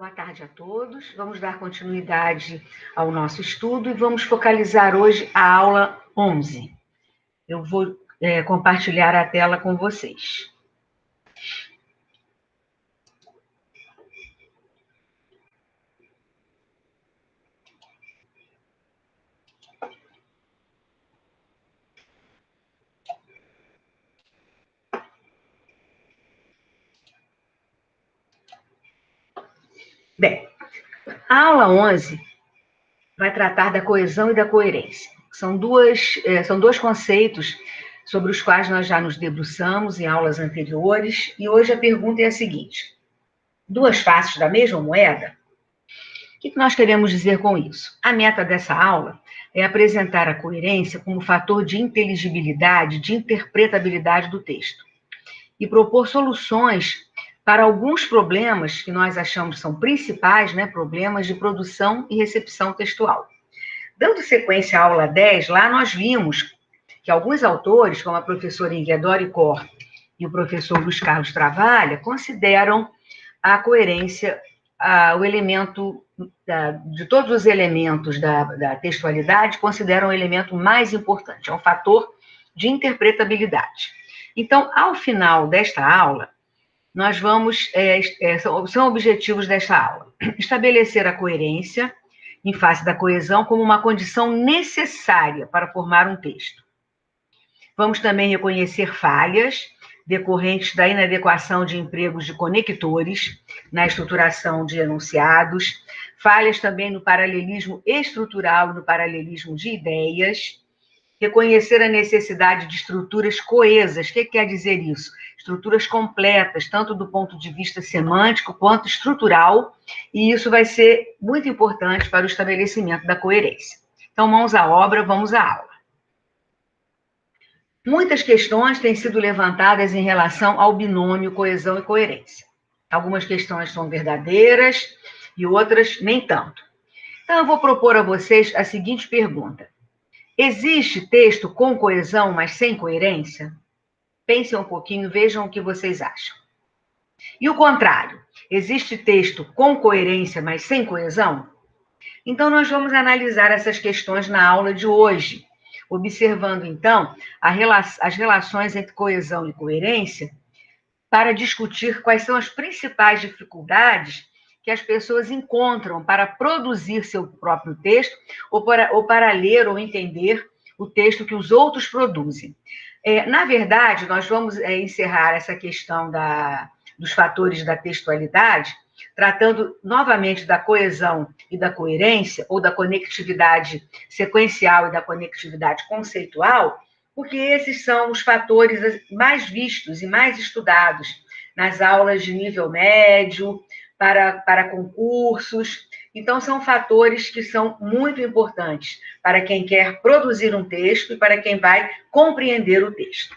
Boa tarde a todos. Vamos dar continuidade ao nosso estudo e vamos focalizar hoje a aula 11. Eu vou compartilhar a tela com vocês. Bem, a aula 11 vai tratar da coesão e da coerência. São dois conceitos sobre os quais nós já nos debruçamos em aulas anteriores, e hoje a pergunta é a seguinte: duas faces da mesma moeda? O que nós queremos dizer com isso? A meta dessa aula é apresentar a coerência como fator de inteligibilidade, de interpretabilidade do texto, e propor soluções para alguns problemas que nós achamos são principais, problemas de produção e recepção textual. Dando sequência à aula 10, lá nós vimos que alguns autores, como a professora Inguedori Cor e o professor Luiz Carlos Travalha, consideram a coerência o elemento, de todos os elementos da textualidade, consideram o elemento mais importante, é um fator de interpretabilidade. Então, ao final desta aula, nós vamos, são objetivos desta aula, estabelecer a coerência em face da coesão como uma condição necessária para formar um texto. Vamos também reconhecer falhas decorrentes da inadequação de empregos de conectores na estruturação de enunciados, falhas também no paralelismo estrutural e no paralelismo de ideias, reconhecer a necessidade de estruturas coesas. O que quer dizer isso? Estruturas completas, tanto do ponto de vista semântico quanto estrutural, e isso vai ser muito importante para o estabelecimento da coerência. Então, mãos à obra, vamos à aula. Muitas questões têm sido levantadas em relação ao binômio coesão e coerência. Algumas questões são verdadeiras e outras nem tanto. Então, eu vou propor a vocês a seguinte pergunta: existe texto com coesão, mas sem coerência? Pensem um pouquinho, vejam o que vocês acham. E o contrário, existe texto com coerência, mas sem coesão? Então, nós vamos analisar essas questões na aula de hoje, observando, então, as relações entre coesão e coerência, para discutir quais são as principais dificuldades que as pessoas encontram para produzir seu próprio texto, ou para ler ou entender o texto que os outros produzem. Na verdade, nós vamos encerrar essa questão dos fatores da textualidade, tratando novamente da coesão e da coerência, ou da conectividade sequencial e da conectividade conceitual, porque esses são os fatores mais vistos e mais estudados nas aulas de nível médio, para concursos. Então, são fatores que são muito importantes para quem quer produzir um texto e para quem vai compreender o texto.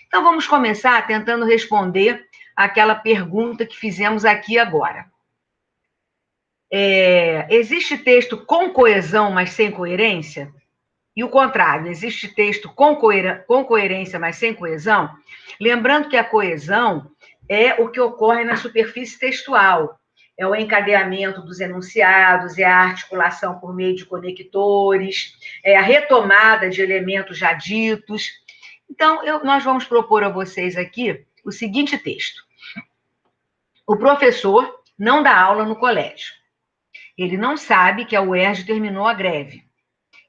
Então, vamos começar tentando responder aquela pergunta que fizemos aqui agora. Existe texto com coesão, mas sem coerência? E o contrário, existe texto com coerência, mas sem coesão? Lembrando que a coesão é o que ocorre na superfície textual, é o encadeamento dos enunciados, é a articulação por meio de conectores, é a retomada de elementos já ditos. Então, nós vamos propor a vocês aqui o seguinte texto: o professor não dá aula no colégio. Ele não sabe que a UERJ terminou a greve.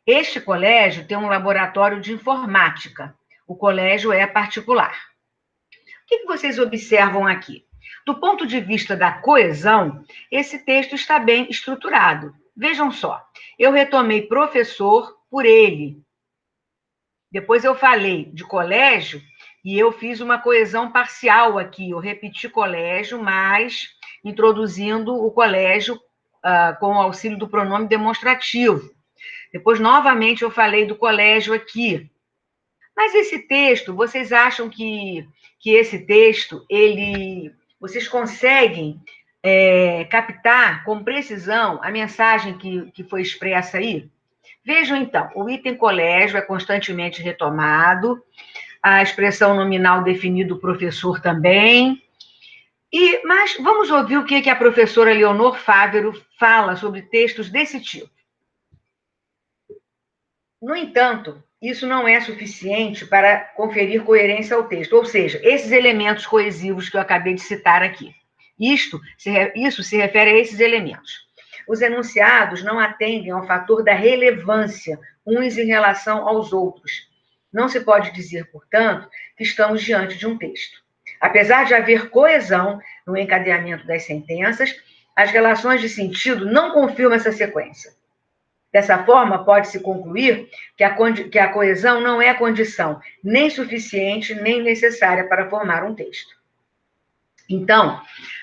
Este colégio tem um laboratório de informática. O colégio é particular. O que vocês observam aqui? Do ponto de vista da coesão, esse texto está bem estruturado. Vejam só, eu retomei professor por ele. Depois eu falei de colégio e eu fiz uma coesão parcial aqui. Eu repeti colégio, mas introduzindo o colégio com o auxílio do pronome demonstrativo. Depois, novamente, eu falei do colégio aqui. Mas esse texto, vocês acham que esse texto, vocês conseguem captar com precisão a mensagem que foi expressa aí? Vejam, então, o item colégio é constantemente retomado, a expressão nominal definida do professor também, Mas vamos ouvir o que a professora Leonor Fávero fala sobre textos desse tipo. No entanto, isso não é suficiente para conferir coerência ao texto, ou seja, esses elementos coesivos que eu acabei de citar aqui. Isso se refere a esses elementos. Os enunciados não atendem ao fator da relevância, uns em relação aos outros. Não se pode dizer, portanto, que estamos diante de um texto. Apesar de haver coesão no encadeamento das sentenças, as relações de sentido não confirmam essa sequência. Dessa forma, pode-se concluir que a coesão não é condição nem suficiente nem necessária para formar um texto. Então,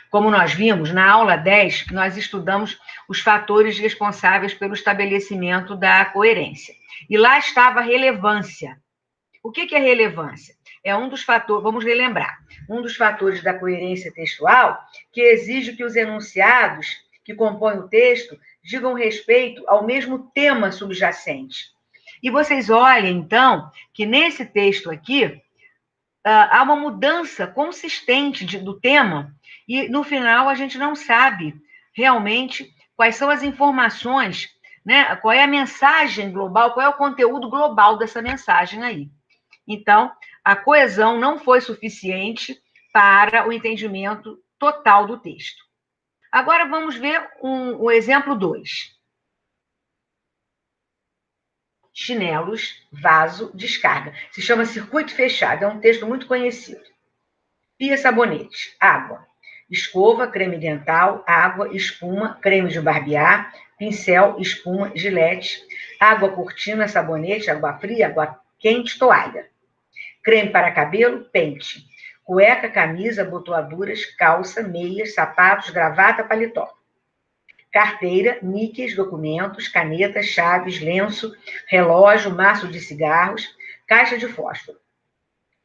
como nós vimos, na aula 10, nós estudamos os fatores responsáveis pelo estabelecimento da coerência. E lá estava a relevância. O que é relevância? É um dos fatores, vamos relembrar, um dos fatores da coerência textual que exige que os enunciados que compõem o texto digam respeito ao mesmo tema subjacente. E vocês olhem, então, que nesse texto aqui, há uma mudança consistente do tema, e no final a gente não sabe realmente quais são as informações, né? Qual é a mensagem global, qual é o conteúdo global dessa mensagem aí. Então, a coesão não foi suficiente para o entendimento total do texto. Agora vamos ver o exemplo 2. Chinelos, vaso, descarga. Se chama circuito fechado, é um texto muito conhecido. Pia, sabonete, água. Escova, creme dental, água, espuma, creme de barbear, pincel, espuma, gilete, água, cortina, sabonete, água fria, água quente, toalha. Creme para cabelo, pente. Cueca, camisa, abotoaduras, calça, meias, sapatos, gravata, paletó. Carteira, níqueis, documentos, canetas, chaves, lenço, relógio, maço de cigarros, caixa de fósforo.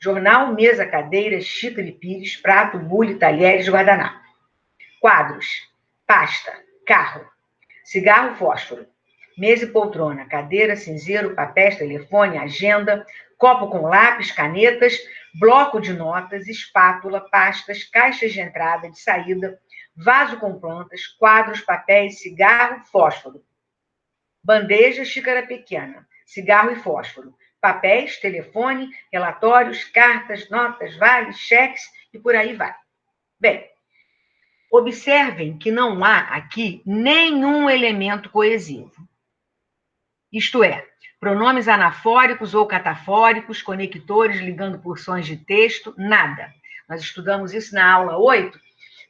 Jornal, mesa, cadeira, xícara e pires, prato, bule, talheres, guardanapo. Quadros, pasta, carro, cigarro, fósforo. Mesa e poltrona, cadeira, cinzeiro, papéis, telefone, agenda, copo com lápis, canetas, bloco de notas, espátula, pastas, caixas de entrada, de saída, vaso com plantas, quadros, papéis, cigarro, fósforo. Bandeja, xícara pequena, cigarro e fósforo. Papéis, telefone, relatórios, cartas, notas, vales, cheques e por aí vai. Bem, observem que não há aqui nenhum elemento coesivo. Isto é, pronomes anafóricos ou catafóricos, conectores ligando porções de texto, nada. Nós estudamos isso na aula 8,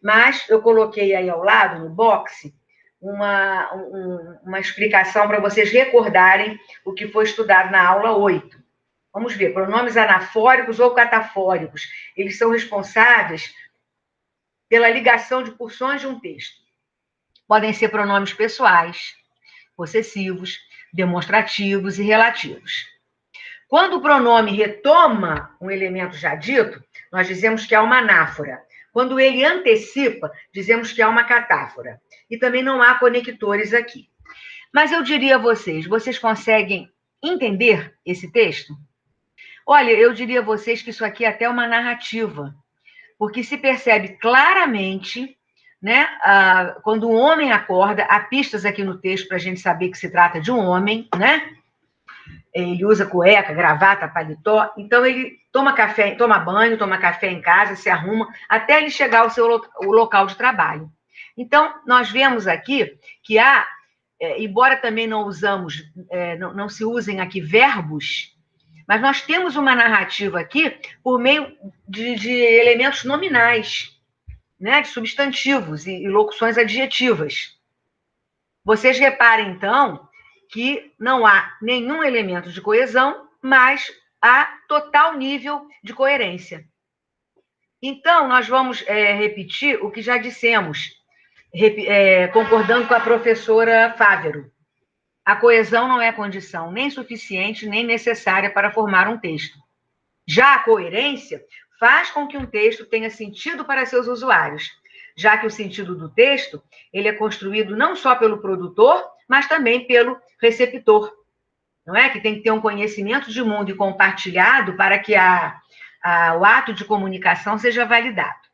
mas eu coloquei aí ao lado, no boxe, uma explicação para vocês recordarem o que foi estudado na aula 8. Vamos ver, pronomes anafóricos ou catafóricos, eles são responsáveis pela ligação de porções de um texto. Podem ser pronomes pessoais, possessivos, demonstrativos e relativos. Quando o pronome retoma um elemento já dito, nós dizemos que há uma anáfora. Quando ele antecipa, dizemos que há uma catáfora. E também não há conectores aqui. Mas eu diria a vocês conseguem entender esse texto? Olha, eu diria a vocês que isso aqui é até uma narrativa, porque se percebe claramente, né, quando um homem acorda, há pistas aqui no texto para a gente saber que se trata de um homem, né? Ele usa cueca, gravata, paletó, então ele toma café, toma banho, toma café em casa, se arruma, até ele chegar ao seu local de trabalho. Então, nós vemos aqui que há, embora também não se usem aqui verbos, mas nós temos uma narrativa aqui por meio de elementos nominais, né, de substantivos e locuções adjetivas. Vocês reparem, então, que não há nenhum elemento de coesão, mas há total nível de coerência. Então, nós vamos repetir o que já dissemos, concordando com a professora Fávero. A coesão não é condição nem suficiente nem necessária para formar um texto. Já a coerência faz com que um texto tenha sentido para seus usuários, já que o sentido do texto ele é construído não só pelo produtor, mas também pelo receptor, não é? Que tem que ter um conhecimento de mundo e compartilhado para que o ato de comunicação seja validado.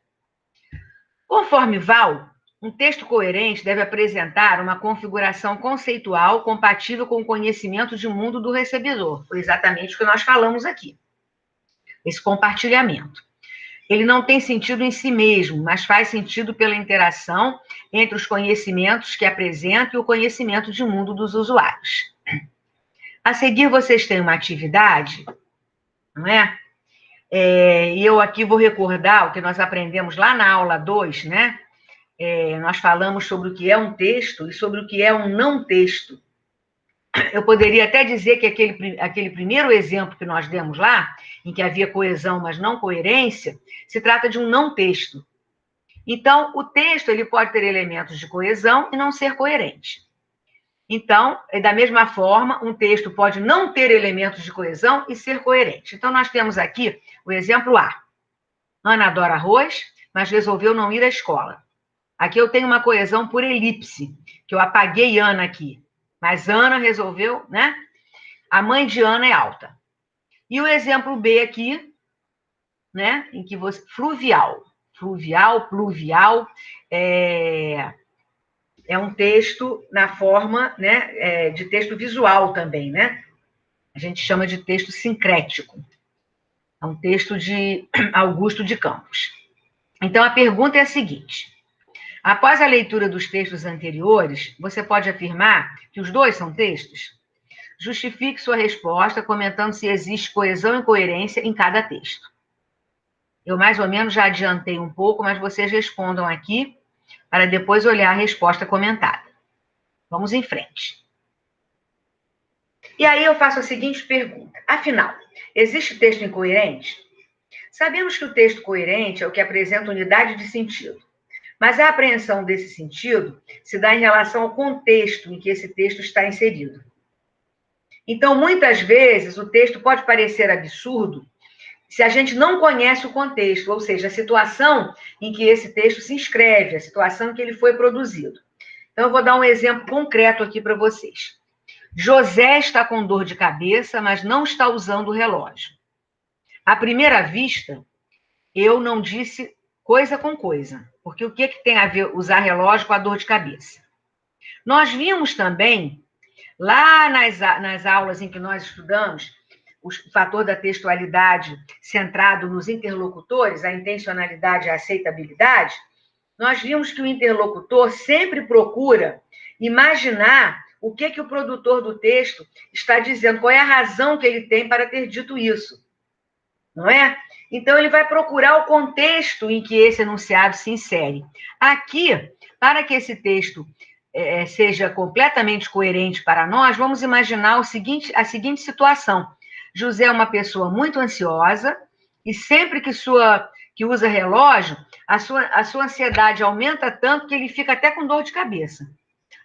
Conforme Val, um texto coerente deve apresentar uma configuração conceitual compatível com o conhecimento de mundo do recebedor. Foi exatamente o que nós falamos aqui. Esse compartilhamento. Ele não tem sentido em si mesmo, mas faz sentido pela interação entre os conhecimentos que apresenta e o conhecimento de mundo dos usuários. A seguir, vocês têm uma atividade, não é? E eu aqui vou recordar o que nós aprendemos lá na aula 2, né? Nós falamos sobre o que é um texto e sobre o que é um não texto. Eu poderia até dizer que aquele primeiro exemplo que nós demos lá, em que havia coesão, mas não coerência, se trata de um não texto. Então, o texto ele pode ter elementos de coesão e não ser coerente. Então, da mesma forma, um texto pode não ter elementos de coesão e ser coerente. Então, nós temos aqui o exemplo A. Ana adora arroz, mas resolveu não ir à escola. Aqui eu tenho uma coesão por elipse, que eu apaguei Ana aqui. Mas Ana resolveu, né? A mãe de Ana é alta. E o exemplo B aqui, né? Em que você... Fluvial. Fluvial, pluvial, é um texto na forma, né, de texto visual também, né? A gente chama de texto sincrético. É um texto de Augusto de Campos. Então, a pergunta é a seguinte. Após a leitura dos textos anteriores, você pode afirmar que os dois são textos? Justifique sua resposta comentando se existe coesão e coerência em cada texto. Eu mais ou menos já adiantei um pouco, mas vocês respondam aqui para depois olhar a resposta comentada. Vamos em frente. E aí eu faço a seguinte pergunta. Afinal, existe texto incoerente? Sabemos que o texto coerente é o que apresenta unidade de sentido. Mas a apreensão desse sentido se dá em relação ao contexto em que esse texto está inserido. Então, muitas vezes, o texto pode parecer absurdo se a gente não conhece o contexto, ou seja, a situação em que esse texto se inscreve, a situação em que ele foi produzido. Então, eu vou dar um exemplo concreto aqui para vocês. José está com dor de cabeça, mas não está usando o relógio. À primeira vista, eu não disse coisa com coisa, porque o que tem a ver usar relógio com a dor de cabeça? Nós vimos também, lá nas aulas em que nós estudamos, o fator da textualidade centrado nos interlocutores, a intencionalidade e a aceitabilidade, nós vimos que o interlocutor sempre procura imaginar o que o produtor do texto está dizendo, qual é a razão que ele tem para ter dito isso, não é? Então, ele vai procurar o contexto em que esse enunciado se insere. Aqui, para que esse texto seja completamente coerente para nós, vamos imaginar a seguinte situação. José é uma pessoa muito ansiosa e sempre que usa relógio, a sua ansiedade aumenta tanto que ele fica até com dor de cabeça.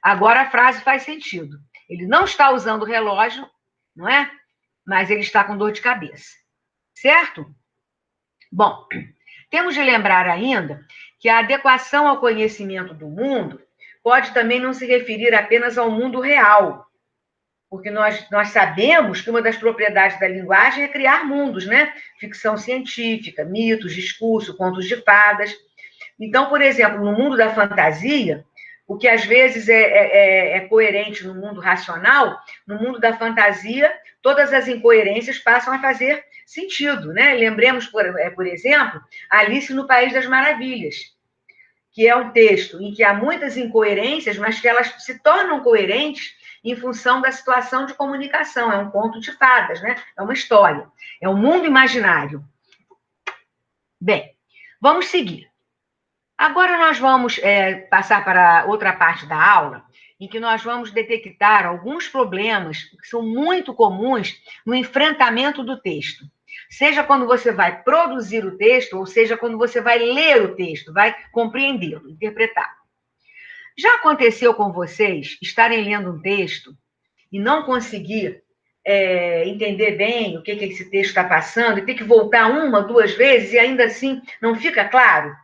Agora a frase faz sentido. Ele não está usando o relógio, não é? Mas ele está com dor de cabeça. Certo? Bom, temos de lembrar ainda que a adequação ao conhecimento do mundo pode também não se referir apenas ao mundo real, porque nós sabemos que uma das propriedades da linguagem é criar mundos, né? Ficção científica, mitos, discurso, contos de fadas. Então, por exemplo, no mundo da fantasia, o que às vezes é coerente no mundo racional, no mundo da fantasia, todas as incoerências passam a fazer sentido, né? Lembremos, por exemplo, Alice no País das Maravilhas, que é um texto em que há muitas incoerências, mas que elas se tornam coerentes em função da situação de comunicação. É um conto de fadas, né? É uma história. É um mundo imaginário. Bem, vamos seguir. Agora nós vamos passar para outra parte da aula, em que nós vamos detectar alguns problemas que são muito comuns no enfrentamento do texto. Seja quando você vai produzir o texto, ou seja quando você vai ler o texto, vai compreendê-lo, interpretar. Já aconteceu com vocês estarem lendo um texto e não conseguir entender bem o que esse texto está passando, e ter que voltar uma, duas vezes, e ainda assim não fica claro?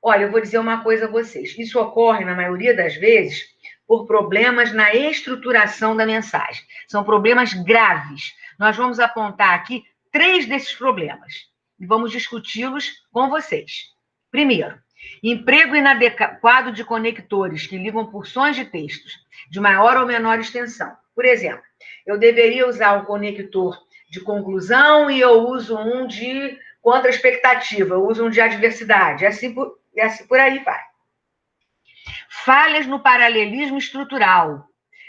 Olha, eu vou dizer uma coisa a vocês. Isso ocorre, na maioria das vezes, por problemas na estruturação da mensagem. São problemas graves. Nós vamos apontar aqui 3 desses problemas e vamos discuti-los com vocês. Primeiro, Emprego inadequado de conectores que ligam porções de textos de maior ou menor extensão. Por exemplo, eu deveria usar um conector de conclusão e eu uso um de contra-expectativa, eu uso um de adversidade, e assim por aí vai. Falhas no paralelismo estrutural,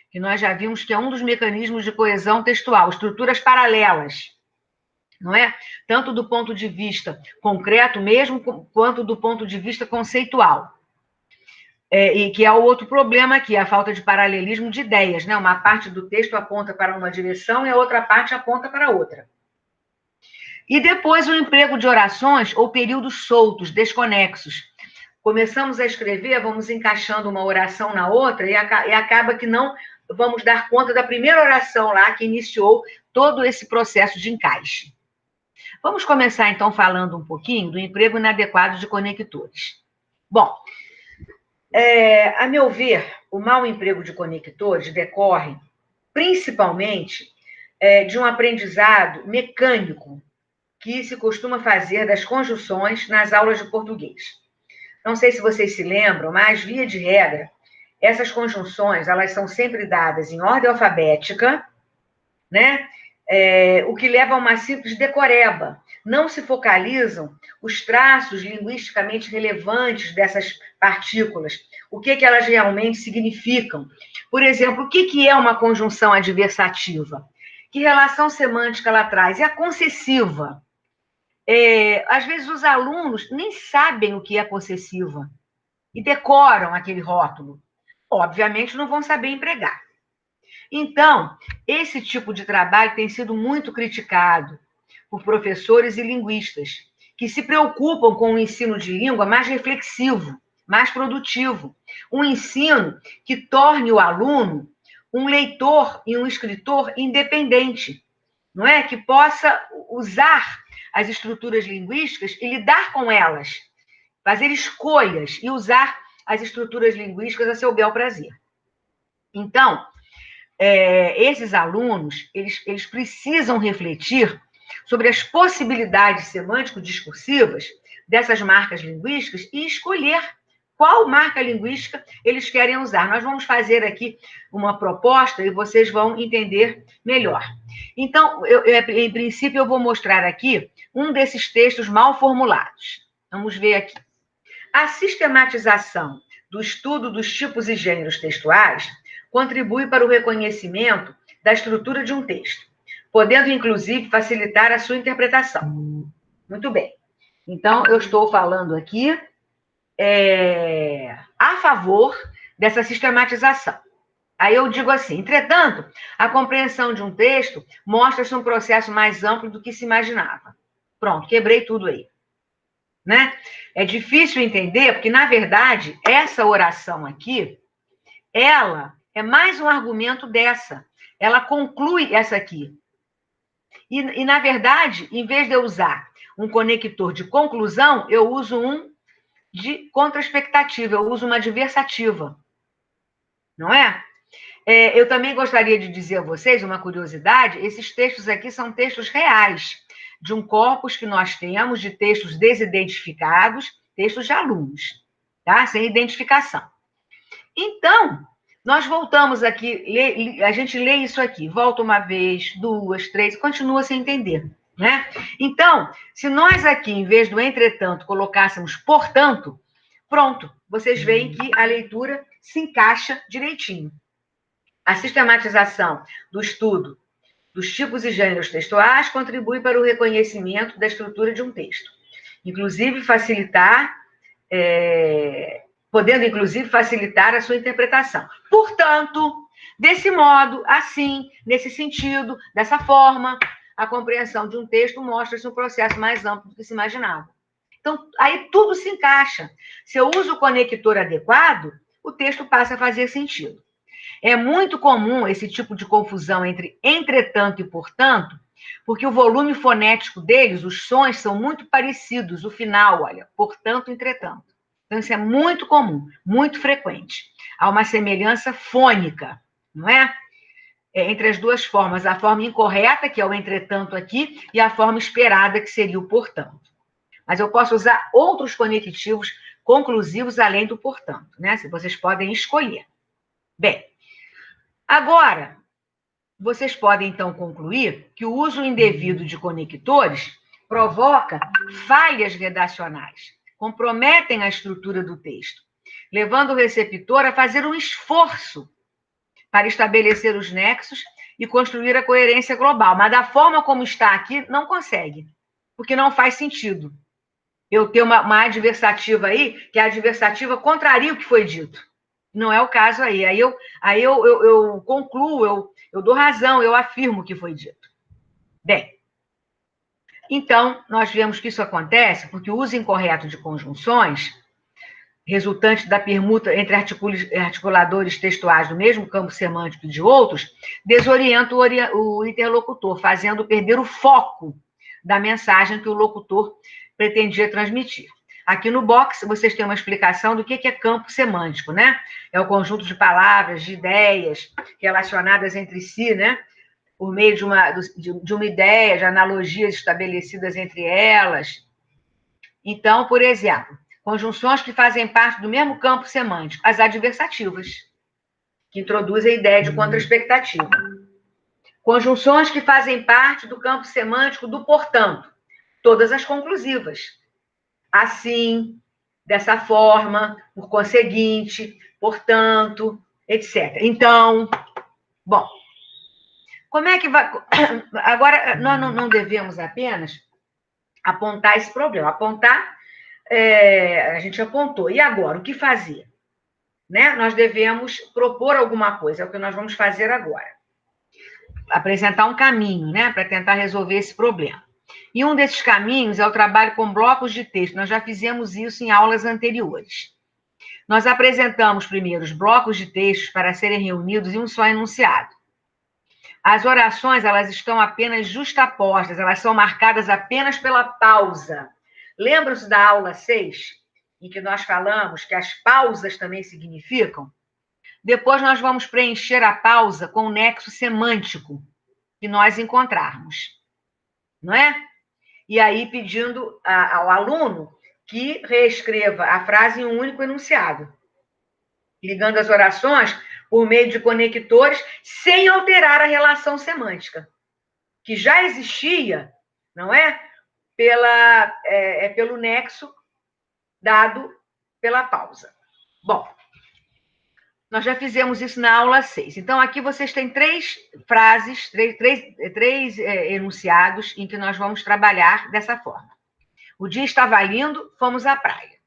que nós já vimos que é um dos mecanismos de coesão textual, estruturas paralelas, não é? Tanto do ponto de vista concreto mesmo, quanto do ponto de vista conceitual. E que é o outro problema aqui, a falta de paralelismo de ideias, né? Uma parte do texto aponta para uma direção e a outra parte aponta para outra. E depois o emprego de orações ou períodos soltos, desconexos. Começamos a escrever, vamos encaixando uma oração na outra e acaba que não vamos dar conta da primeira oração lá que iniciou todo esse processo de encaixe. Vamos começar, então, falando um pouquinho do emprego inadequado de conectores. Bom, a meu ver, o mau emprego de conectores decorre principalmente de um aprendizado mecânico que se costuma fazer das conjunções nas aulas de português. Não sei se vocês se lembram, mas, via de regra, essas conjunções, elas são sempre dadas em ordem alfabética, né? O que leva a uma simples decoreba. Não se focalizam os traços linguisticamente relevantes dessas partículas, o que elas realmente significam. Por exemplo, o que é uma conjunção adversativa? Que relação semântica ela traz? E a concessiva? Às vezes os alunos nem sabem o que é possessiva e decoram aquele rótulo. Obviamente não vão saber empregar. Então, esse tipo de trabalho tem sido muito criticado por professores e linguistas, que se preocupam com um ensino de língua mais reflexivo, mais produtivo. Um ensino que torne o aluno um leitor e um escritor independente, não é? Que possa usar as estruturas linguísticas e lidar com elas, fazer escolhas e usar as estruturas linguísticas a seu bel prazer. Então, esses alunos, eles precisam refletir sobre as possibilidades semântico-discursivas dessas marcas linguísticas e escolher qual marca linguística eles querem usar. Nós vamos fazer aqui uma proposta e vocês vão entender melhor. Então, em princípio, eu vou mostrar aqui um desses textos mal formulados. Vamos ver aqui. A sistematização do estudo dos tipos e gêneros textuais contribui para o reconhecimento da estrutura de um texto, podendo, inclusive, facilitar a sua interpretação. Muito bem. Então, eu estou falando aqui a favor dessa sistematização. Aí eu digo assim, entretanto, a compreensão de um texto mostra-se um processo mais amplo do que se imaginava. Pronto, quebrei tudo aí. Né? É difícil entender, porque, na verdade, essa oração aqui, ela é mais um argumento dessa. Ela conclui essa aqui. E, na verdade, em vez de eu usar um conector de conclusão, eu uso um de contra-expectativa, eu uso uma adversativa. Não é? Eu também gostaria de dizer a vocês uma curiosidade, esses textos aqui são textos reais, de um corpus que nós temos de textos desidentificados, textos de alunos, tá? Sem identificação. Então, nós voltamos aqui, a gente lê isso aqui, volta uma vez, duas, três, continua sem entender, né? Então, se nós aqui, em vez do entretanto, colocássemos portanto, pronto, vocês veem que a leitura se encaixa direitinho. A sistematização do estudo dos tipos e gêneros textuais contribui para o reconhecimento da estrutura de um texto, podendo, inclusive, facilitar a sua interpretação. Portanto, desse modo, assim, nesse sentido, dessa forma, a compreensão de um texto mostra-se um processo mais amplo do que se imaginava. Então, aí tudo se encaixa. Se eu uso o conector adequado, o texto passa a fazer sentido. É muito comum esse tipo de confusão entre entretanto e portanto, porque o volume fonético deles, os sons, são muito parecidos. O final, olha, portanto, entretanto. Então, isso é muito comum, muito frequente. Há uma semelhança fônica, não é? Entre as duas formas, a forma incorreta, que é o entretanto aqui, e a forma esperada, que seria o portanto. Mas eu posso usar outros conectivos conclusivos além do portanto, né? Se vocês podem escolher. Bem, agora, vocês podem, então, concluir que o uso indevido de conectores provoca falhas redacionais, comprometem a estrutura do texto, levando o receptor a fazer um esforço para estabelecer os nexos e construir a coerência global. Mas da forma como está aqui, não consegue, porque não faz sentido eu ter uma adversativa aí, que a adversativa contraria o que foi dito. Não é o caso aí. Aí eu concluo, eu dou razão, eu afirmo o que foi dito. Bem, então, nós vemos que isso acontece porque o uso incorreto de conjunções, resultante da permuta entre articuladores textuais do mesmo campo semântico e de outros, desorienta o interlocutor, fazendo perder o foco da mensagem que o locutor pretendia transmitir. Aqui no box, vocês têm uma explicação do que é campo semântico, né? É o conjunto de palavras, de ideias relacionadas entre si, né? Por meio de uma ideia, de analogias estabelecidas entre elas. Então, por exemplo, conjunções que fazem parte do mesmo campo semântico, as adversativas, que introduzem a ideia de contra-expectativa. Conjunções que fazem parte do campo semântico do portanto, todas as conclusivas. Assim, dessa forma, por conseguinte, portanto, etc. Então, bom, como é que vai... Agora, nós não devemos apenas apontar esse problema. Apontar, a gente apontou. E agora, o que fazer? Né? Nós devemos propor alguma coisa, é o que nós vamos fazer agora. Apresentar um caminho, né, para tentar resolver esse problema. E um desses caminhos é o trabalho com blocos de texto. Nós já fizemos isso em aulas anteriores. Nós apresentamos primeiro os blocos de textos para serem reunidos em um só enunciado. As orações, elas estão apenas justapostas, elas são marcadas apenas pela pausa. Lembram-se da aula 6, em que nós falamos que as pausas também significam? Depois nós vamos preencher a pausa com o nexo semântico que nós encontrarmos, não é? E aí pedindo ao aluno que reescreva a frase em um único enunciado, ligando as orações por meio de conectores, sem alterar a relação semântica, que já existia, não é? Pelo nexo dado pela pausa. Bom, nós já fizemos isso na aula 6. Então, aqui vocês têm 3 frases, três enunciados em que nós vamos trabalhar dessa forma. O dia estava lindo, fomos à praia.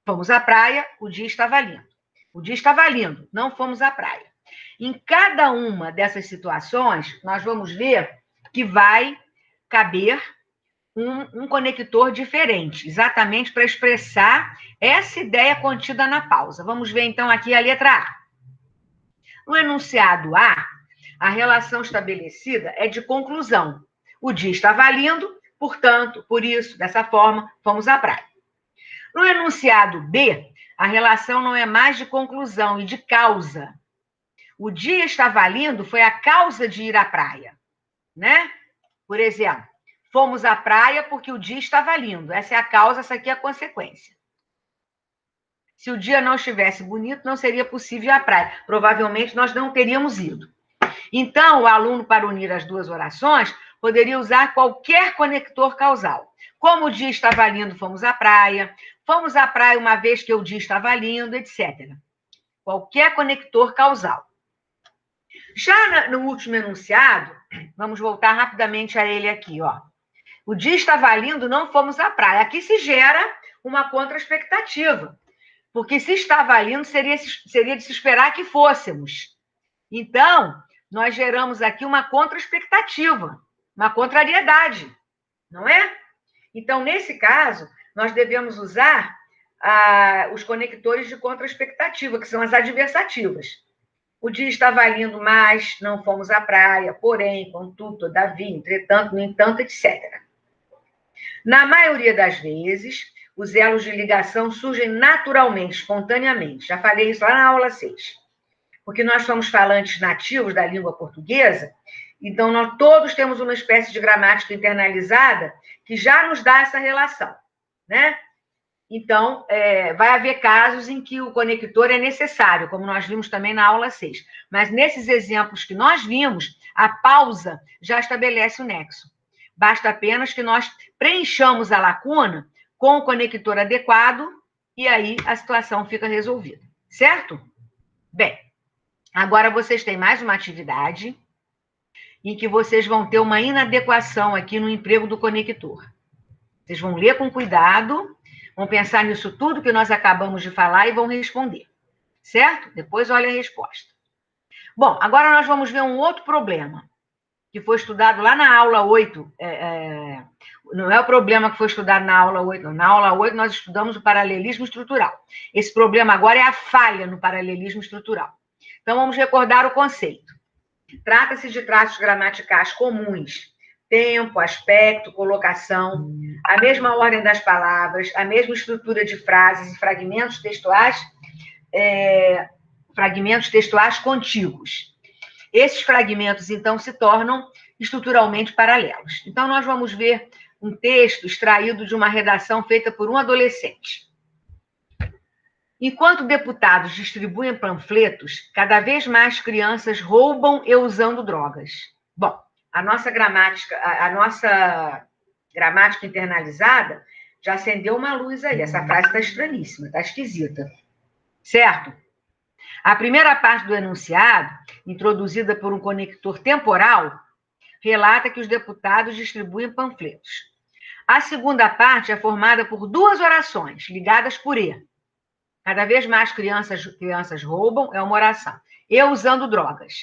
Fomos à praia, o dia estava lindo. O dia estava lindo, não fomos à praia. Em cada uma dessas situações, nós vamos ver que vai caber um conector diferente, exatamente para expressar essa ideia contida na pausa. Vamos ver, então, aqui a letra A. No enunciado a relação estabelecida é de conclusão. O dia estava lindo, portanto, por isso, dessa forma, fomos à praia. No enunciado B, a relação não é mais de conclusão e de causa. O dia estava lindo foi a causa de ir à praia, né? Por exemplo, fomos à praia porque o dia estava lindo. Essa é a causa, essa aqui é a consequência. Se o dia não estivesse bonito, não seria possível ir à praia. Provavelmente nós não teríamos ido. Então, o aluno, para unir as duas orações, poderia usar qualquer conector causal. Como o dia estava lindo, fomos à praia. Fomos à praia uma vez que o dia estava lindo, etc. Qualquer conector causal. Já no último enunciado, vamos voltar rapidamente a ele aqui, ó. O dia estava lindo, não fomos à praia. Aqui se gera uma contra-expectativa, porque se estava lindo, seria de se esperar que fôssemos. Então, nós geramos aqui uma contra-expectativa, uma contrariedade, não é? Então, nesse caso, nós devemos usar os conectores de contra-expectativa, que são as adversativas. O dia estava lindo, mas não fomos à praia, porém, contudo, todavia, entretanto, no entanto, etc. Na maioria das vezes, os elos de ligação surgem naturalmente, espontaneamente. Já falei isso lá na aula 6. Porque nós somos falantes nativos da língua portuguesa, então nós todos temos uma espécie de gramática internalizada que já nos dá essa relação, né? Então, vai haver casos em que o conector é necessário, como nós vimos também na aula 6. Mas nesses exemplos que nós vimos, a pausa já estabelece o nexo. Basta apenas que nós preenchamos a lacuna com o conector adequado e aí a situação fica resolvida. Certo? Bem, agora vocês têm mais uma atividade em que vocês vão ter uma inadequação aqui no emprego do conector. Vocês vão ler com cuidado, vão pensar nisso tudo que nós acabamos de falar e vão responder. Certo? Depois olha a resposta. Bom, agora nós vamos ver um outro problema, que foi estudado lá na aula 8. Não é o problema que foi estudado na aula 8, não. Na aula 8 nós estudamos o paralelismo estrutural. Esse problema agora é a falha no paralelismo estrutural. Então, vamos recordar o conceito. Trata-se de traços gramaticais comuns. Tempo, aspecto, colocação, a mesma ordem das palavras, a mesma estrutura de frases e fragmentos textuais contíguos. Esses fragmentos, então, se tornam estruturalmente paralelos. Então, nós vamos ver um texto extraído de uma redação feita por um adolescente. Enquanto deputados distribuem panfletos, cada vez mais crianças roubam e usando drogas. Bom, a nossa gramática internalizada já acendeu uma luz aí. Essa frase está estranhíssima, está esquisita. Certo? A primeira parte do enunciado, introduzida por um conector temporal, relata que os deputados distribuem panfletos. A segunda parte é formada por duas orações, ligadas por E. Cada vez mais crianças roubam, é uma oração. Eu usando drogas.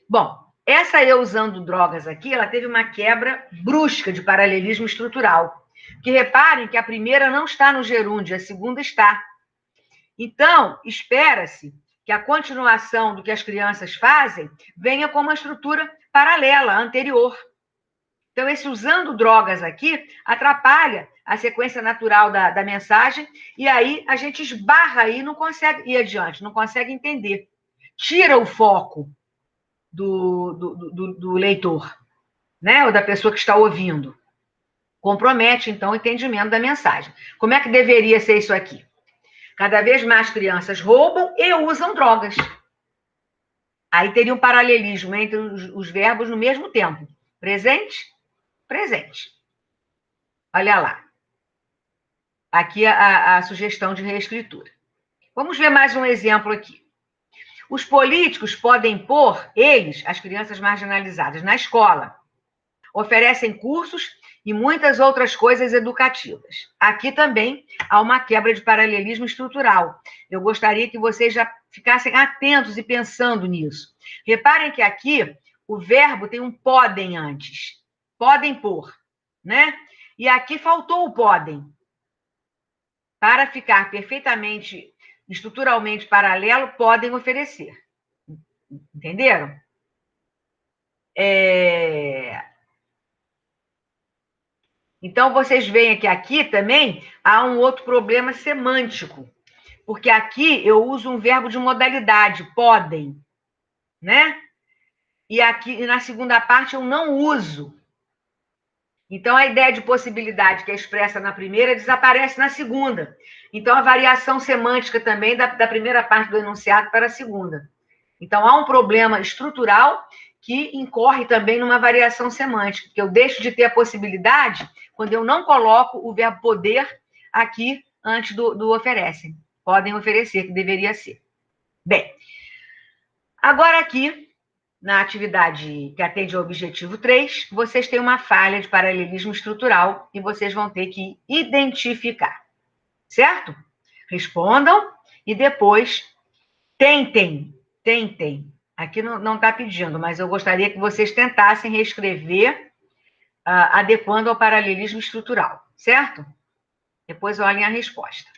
Bom, essa eu usando drogas aqui, ela teve uma quebra brusca de paralelismo estrutural. Que reparem que a primeira não está no gerúndio, a segunda está. Então, espera-se que a continuação do que as crianças fazem venha com uma estrutura paralela, anterior. Então, esse usando drogas aqui atrapalha a sequência natural da mensagem e aí a gente esbarra aí e não consegue ir adiante, não consegue entender. Tira o foco do leitor, né? Ou da pessoa que está ouvindo. Compromete, então, o entendimento da mensagem. Como é que deveria ser isso aqui? Cada vez mais crianças roubam e usam drogas. Aí teria um paralelismo entre os verbos no mesmo tempo. Presente, presente. Olha lá. Aqui a sugestão de reescritura. Vamos ver mais um exemplo aqui. Os políticos podem pôr eles, as crianças marginalizadas, na escola. Oferecem cursos e muitas outras coisas educativas. Aqui também há uma quebra de paralelismo estrutural. Eu gostaria que vocês já ficassem atentos e pensando nisso. Reparem que aqui o verbo tem um podem antes. Podem pôr, né? E aqui faltou o podem. Para ficar perfeitamente, estruturalmente paralelo, podem oferecer. Entenderam? Então, vocês veem que aqui também há um outro problema semântico, porque aqui eu uso um verbo de modalidade, podem, né? E aqui, na segunda parte, eu não uso. Então, a ideia de possibilidade que é expressa na primeira desaparece na segunda. Então, a variação semântica também da primeira parte do enunciado para a segunda. Então, há um problema estrutural que incorre também numa variação semântica, que eu deixo de ter a possibilidade quando eu não coloco o verbo poder aqui antes do oferecem. Podem oferecer, que deveria ser. Bem, agora aqui, na atividade que atende ao objetivo 3, vocês têm uma falha de paralelismo estrutural e vocês vão ter que identificar. Certo? Respondam e depois tentem. Aqui não está pedindo, mas eu gostaria que vocês tentassem reescrever adequando ao paralelismo estrutural, certo? Depois olhem a resposta.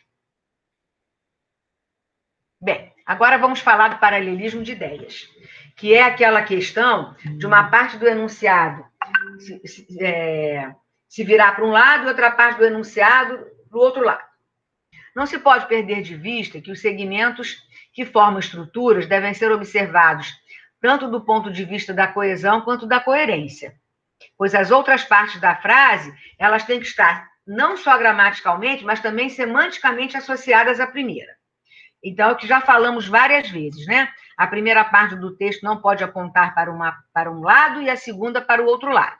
Bem, agora vamos falar do paralelismo de ideias, que é aquela questão de uma parte do enunciado se virar para um lado e outra parte do enunciado para o outro lado. Não se pode perder de vista que os segmentos que formam estruturas devem ser observados tanto do ponto de vista da coesão quanto da coerência, pois as outras partes da frase, elas têm que estar não só gramaticalmente, mas também semanticamente associadas à primeira. Então, é o que já falamos várias vezes, né? A primeira parte do texto não pode apontar para um lado e a segunda para o outro lado.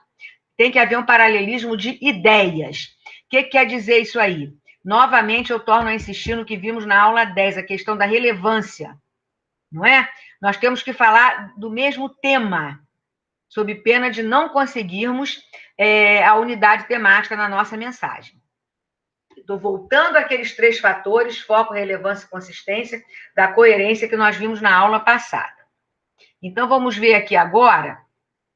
Tem que haver um paralelismo de ideias. O que quer dizer isso aí? Novamente, eu torno a insistir no que vimos na aula 10, a questão da relevância, não é? Nós temos que falar do mesmo tema, sob pena de não conseguirmos a unidade temática na nossa mensagem. Estou voltando àqueles 3 fatores, foco, relevância e consistência, da coerência que nós vimos na aula passada. Então, vamos ver aqui agora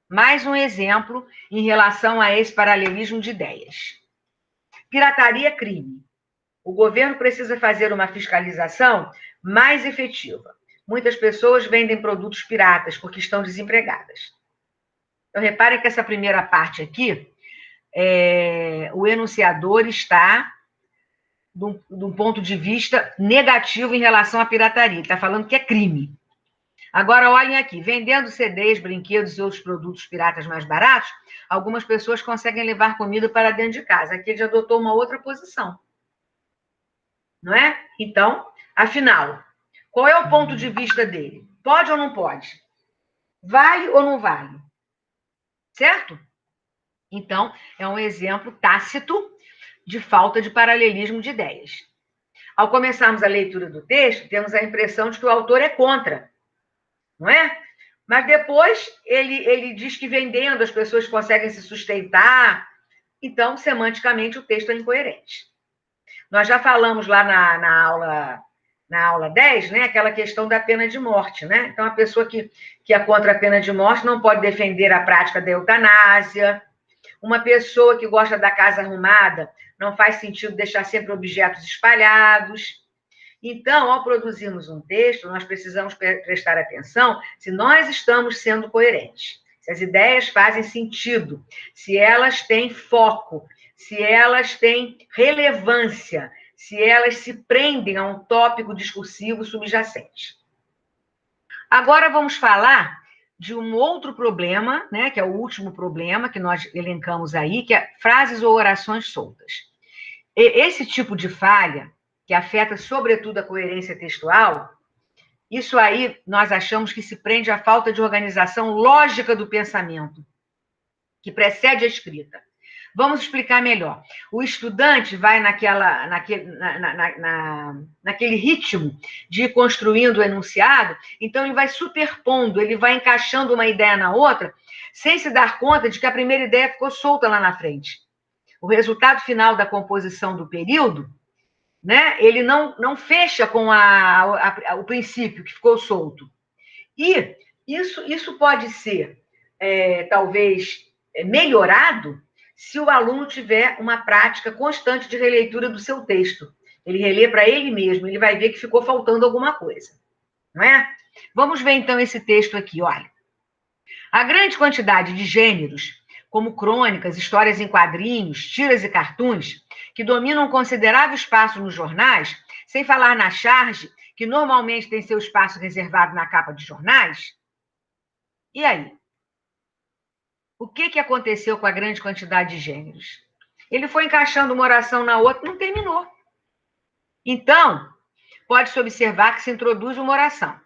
mais um exemplo em relação a esse paralelismo de ideias. Pirataria é crime. O governo precisa fazer uma fiscalização mais efetiva. Muitas pessoas vendem produtos piratas porque estão desempregadas. Então, reparem que essa primeira parte aqui, o enunciador está de um ponto de vista negativo em relação à pirataria. Ele está falando que é crime. Agora, olhem aqui, vendendo CDs, brinquedos e outros produtos piratas mais baratos, algumas pessoas conseguem levar comida para dentro de casa. Aqui ele já adotou uma outra posição. Não é? Então, afinal, qual é o ponto de vista dele? Pode ou não pode? Vale ou não vale? Certo? Então, é um exemplo tácito de falta de paralelismo de ideias. Ao começarmos a leitura do texto, temos a impressão de que o autor é contra, não é? Mas depois ele diz que vendendo as pessoas conseguem se sustentar. Então, semanticamente, o texto é incoerente. Nós já falamos lá na aula 10, né, aquela questão da pena de morte, né? Então, a pessoa que é contra a pena de morte não pode defender a prática da eutanásia. Uma pessoa que gosta da casa arrumada não faz sentido deixar sempre objetos espalhados. Então, ao produzirmos um texto, nós precisamos prestar atenção se nós estamos sendo coerentes, se as ideias fazem sentido, se elas têm foco, se elas têm relevância, se elas se prendem a um tópico discursivo subjacente. Agora vamos falar de um outro problema, né, que é o último problema que nós elencamos aí, que é frases ou orações soltas. Esse tipo de falha, que afeta sobretudo a coerência textual, isso aí nós achamos que se prende à falta de organização lógica do pensamento, que precede a escrita. Vamos explicar melhor. O estudante vai naquele ritmo de ir construindo o enunciado, então ele vai superpondo, ele vai encaixando uma ideia na outra, sem se dar conta de que a primeira ideia ficou solta lá na frente. O resultado final da composição do período, né, ele não fecha com o princípio que ficou solto. E isso pode ser, talvez, melhorado se o aluno tiver uma prática constante de releitura do seu texto. Ele relê para ele mesmo, ele vai ver que ficou faltando alguma coisa. Não é? Vamos ver, então, esse texto aqui, olha. A grande quantidade de gêneros, como crônicas, histórias em quadrinhos, tiras e cartoons, que dominam um considerável espaço nos jornais, sem falar na charge, que normalmente tem seu espaço reservado na capa de jornais. E aí? O que aconteceu com a grande quantidade de gêneros? Ele foi encaixando uma oração na outra e não terminou. Então, pode-se observar que se introduz uma oração,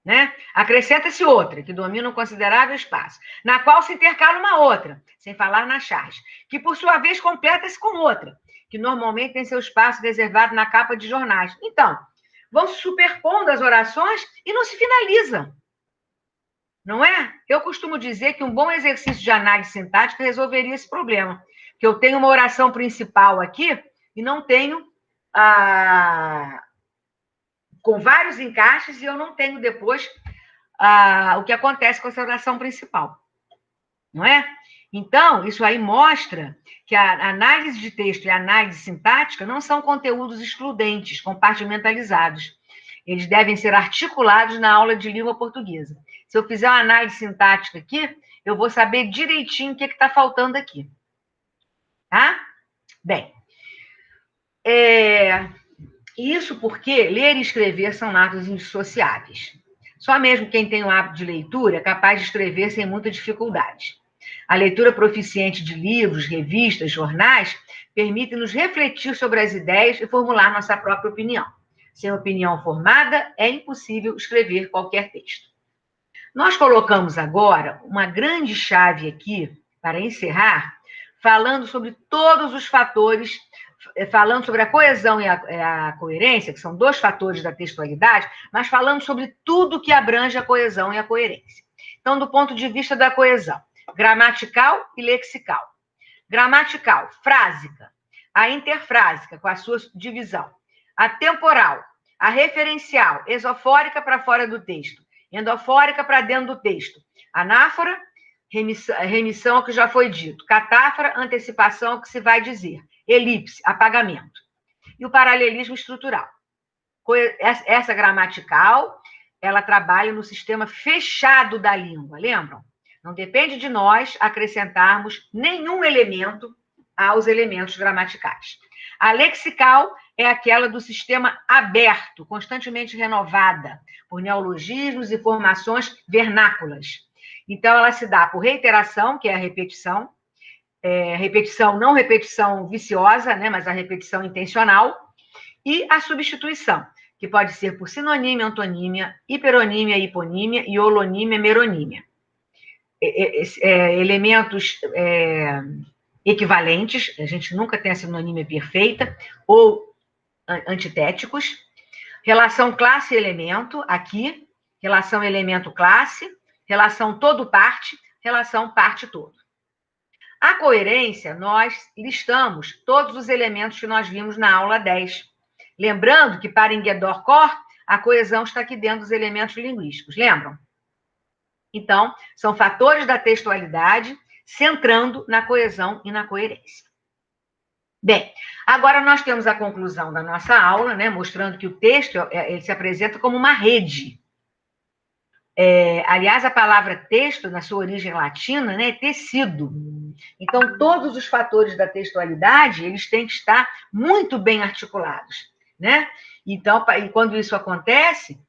né? Acrescenta-se outra, que domina um considerável espaço, na qual se intercala uma outra, sem falar na charge, que por sua vez completa-se com outra, que normalmente tem seu espaço reservado na capa de jornais. Então, vão se superpondo as orações e não se finaliza. Não é? Eu costumo dizer que um bom exercício de análise sintática resolveria esse problema. Que eu tenho uma oração principal aqui e não tenho com vários encaixes e eu não tenho depois o que acontece com essa oração principal. Não é? Então, isso aí mostra que a análise de texto e a análise sintática não são conteúdos excludentes, compartimentalizados. Eles devem ser articulados na aula de língua portuguesa. Se eu fizer uma análise sintática aqui, eu vou saber direitinho o que está faltando aqui. Tá? Bem, isso porque ler e escrever são atos indissociáveis. Só mesmo quem tem o hábito de leitura é capaz de escrever sem muita dificuldade. A leitura proficiente de livros, revistas, jornais, permite-nos refletir sobre as ideias e formular nossa própria opinião. Sem opinião formada, é impossível escrever qualquer texto. Nós colocamos agora uma grande chave aqui, para encerrar, falando sobre todos os fatores, falando sobre a coesão e a coerência, que são dois fatores da textualidade, mas falamos sobre tudo que abrange a coesão e a coerência. Então, do ponto de vista da coesão, gramatical e lexical. Gramatical, frásica, a interfrásica, com a sua divisão, a temporal, a referencial, esofórica para fora do texto, endofórica para dentro do texto, anáfora, remissão ao que já foi dito, catáfora, antecipação ao que se vai dizer, elipse, apagamento. E o paralelismo estrutural. Essa gramatical, ela trabalha no sistema fechado da língua, lembram? Não depende de nós acrescentarmos nenhum elemento aos elementos gramaticais. A lexical é aquela do sistema aberto, constantemente renovada, por neologismos e formações vernáculas. Então, ela se dá por reiteração, que é a repetição, repetição, não repetição viciosa, né, mas a repetição intencional, e a substituição, que pode ser por sinonímia, antonímia, hiperonímia, hiponímia e holonímia, meronímia. Elementos equivalentes, a gente nunca tem a sinonímia perfeita, ou antitéticos. Relação classe-elemento, aqui, relação elemento-classe, relação todo-parte, relação parte-todo. A coerência, nós listamos todos os elementos que nós vimos na aula 10. Lembrando que, para Enguedor-Cor, a coesão está aqui dentro dos elementos linguísticos, lembram? Então, são fatores da textualidade centrando na coesão e na coerência. Bem, agora nós temos a conclusão da nossa aula, né, mostrando que o texto ele se apresenta como uma rede. Aliás, a palavra texto, na sua origem latina, né, é tecido. Então, todos os fatores da textualidade, eles têm que estar muito bem articulados, né? Então, e quando isso acontece,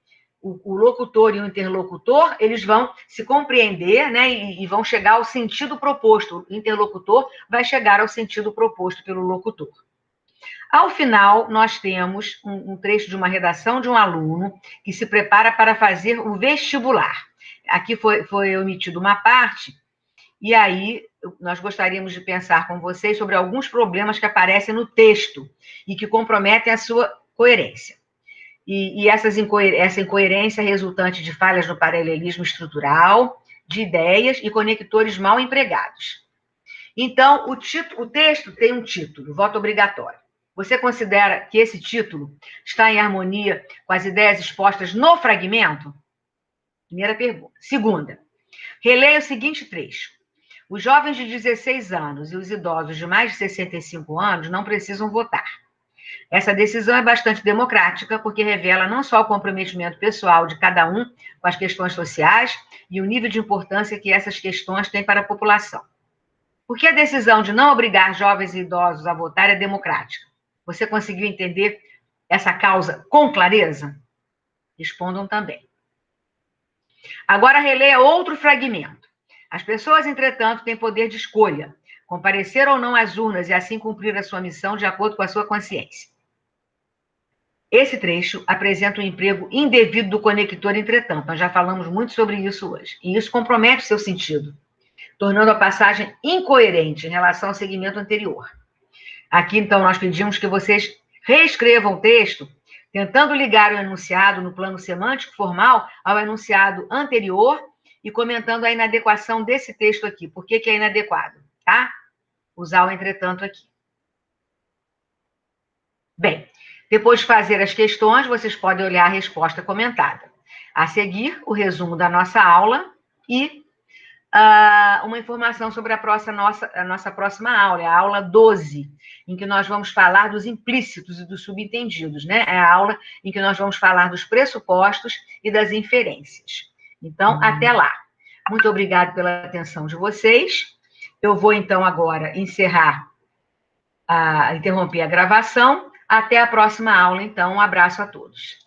o locutor e o interlocutor, eles vão se compreender, né, e vão chegar ao sentido proposto. O interlocutor vai chegar ao sentido proposto pelo locutor. Ao final, nós temos um trecho de uma redação de um aluno que se prepara para fazer o vestibular. Aqui foi omitida uma parte, e aí nós gostaríamos de pensar com vocês sobre alguns problemas que aparecem no texto e que comprometem a sua coerência. E essa incoerência resultante de falhas no paralelismo estrutural, de ideias e conectores mal empregados. Então, o texto tem um título, voto obrigatório. Você considera que esse título está em harmonia com as ideias expostas no fragmento? Primeira pergunta. Segunda, releia o seguinte trecho. Os jovens de 16 anos e os idosos de mais de 65 anos não precisam votar. Essa decisão é bastante democrática, porque revela não só o comprometimento pessoal de cada um com as questões sociais e o nível de importância que essas questões têm para a população. Porque a decisão de não obrigar jovens e idosos a votar é democrática? Você conseguiu entender essa causa com clareza? Respondam também. Agora releia outro fragmento. As pessoas, entretanto, têm poder de escolha, comparecer ou não às urnas e assim cumprir a sua missão de acordo com a sua consciência. Esse trecho apresenta o emprego indevido do conector, entretanto. Nós já falamos muito sobre isso hoje. E isso compromete o seu sentido, tornando a passagem incoerente em relação ao segmento anterior. Aqui, então, nós pedimos que vocês reescrevam o texto, tentando ligar o enunciado no plano semântico formal ao enunciado anterior e comentando a inadequação desse texto aqui. Por que é inadequado, tá? Usar o entretanto aqui. Bem, depois de fazer as questões, vocês podem olhar a resposta comentada. A seguir, o resumo da nossa aula e uma informação sobre a nossa próxima aula, a aula 12, em que nós vamos falar dos implícitos e dos subentendidos, né? É a aula em que nós vamos falar dos pressupostos e das inferências. Então, até lá. Muito obrigada pela atenção de vocês. Eu vou, então, agora interromper a gravação. Até a próxima aula, então. Um abraço a todos.